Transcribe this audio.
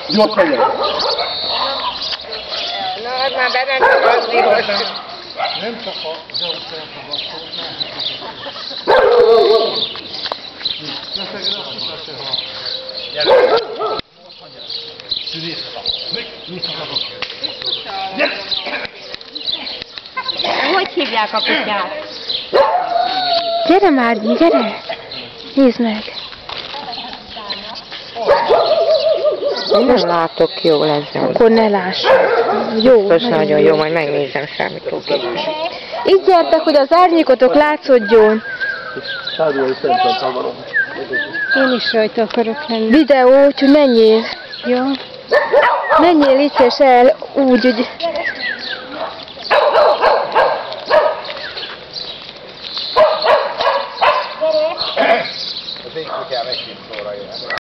Gyors legyen! Na, az már benne csak az vihos. Nem csak a Zeus elfogadott, Hogy hívják a kutyát? Gyere már, gyere! Nézd meg! Én nem látok jól ezzel. Akkor ne láss. Jó. Biztos nagyon jó, majd megnézem számítógépen. Így gyertek, hogy az árnyékotok látszódjon. Én is rajta akarok lenni. Videó, úgyhogy menjél. Jó. Menjél itt és el úgy, hogy... Az én kutyám egy kis szóra jön.